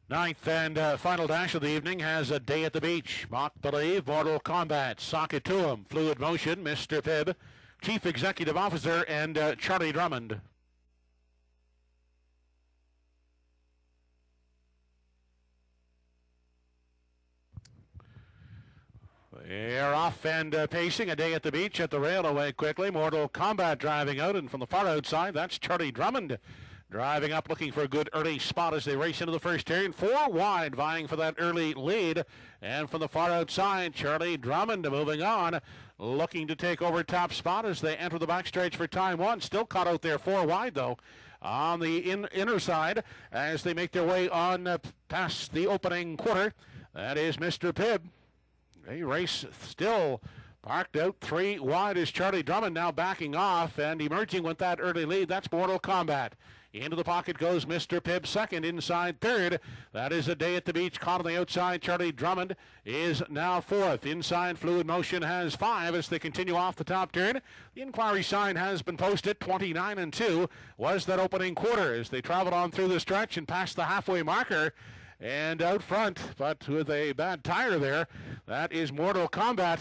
Ninth and final dash of the evening has a day at the beach. Mock Believe, Mortal Kombat, Sock It To Him, Fluid Motion, Mr. Pibb, Chief Executive Officer, and Charlie Drummond. They're off and pacing. A day at the beach at the rail away quickly. Mortal Kombat driving out, and from the far outside, that's Charlie Drummond. Driving up, looking for a good early spot as they race into the first turn. 4 wide, vying for that early lead. And from the far outside, Charlie Drummond moving on, looking to take over top spot as they enter the backstretch for time 1. Still caught out there 4 wide, though, on the inner side as they make their way on past the opening quarter. That is Mr. Pibb. They race still parked out 3 wide as Charlie Drummond now backing off and emerging with that early lead. That's Mortal Kombat. Into the pocket goes Mr. Pibb, second, inside third. That is a day at the beach. Caught on the outside. Charlie Drummond is now fourth. Inside Fluid Motion has 5 as they continue off the top turn. The inquiry sign has been posted. 29-2 was that opening quarter as they traveled on through the stretch and past the halfway marker. And out front, but with a bad tire there, that is Mortal Kombat.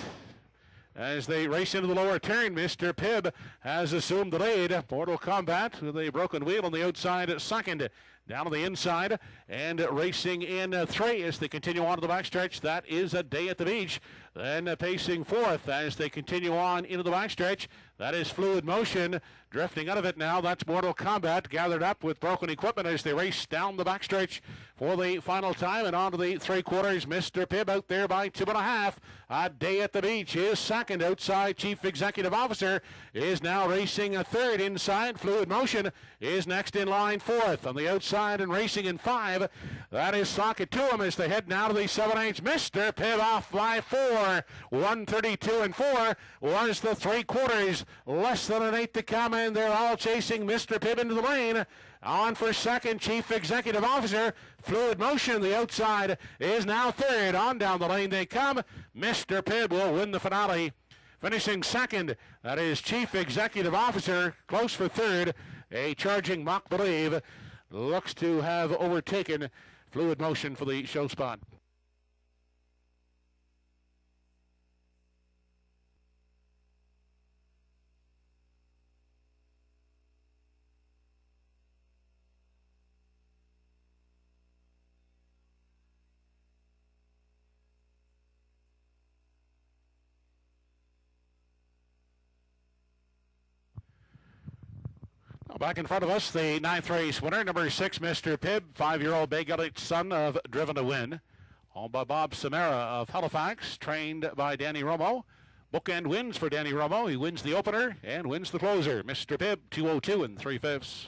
As they race into the lower turn, Mr. Pibb has assumed the lead. Mortal Kombat with a broken wheel on the outside at second. Down on the inside and racing in 3 as they continue on to the backstretch. That is a day at the beach. Then pacing fourth as they continue on into the backstretch. That is Fluid Motion. Drifting out of it now, that's Mortal Kombat gathered up with broken equipment as they race down the backstretch for the final time and on to the 3/4. Mr. Pibb out there by 2.5. A day at the beach is second. Outside Chief Executive Officer is now racing a third. Inside Fluid Motion is next in line fourth. On the outside and racing in 5, that is Sock It To Him as they head now to the 7/8. Mr. Pibb off by 4. 1:32.4 was the 3/4. Less than an 8 to come, and they're all chasing Mr. Pibb into the lane. On for second, Chief Executive Officer. Fluid Motion, the outside, is now third. On down the lane they come. Mr. Pibb will win the finale. Finishing second, that is Chief Executive Officer. Close for third. A charging Mock Believe looks to have overtaken Fluid Motion for the show spot. Back in front of us, the 9th race winner, number 6, Mr. Pibb, 5-year-old Bay Gullet son of Driven to Win. Owned by Bob Samara of Halifax, trained by Danny Romo. Bookend wins for Danny Romo. He wins the opener and wins the closer. Mr. Pibb, 2:02 3/5.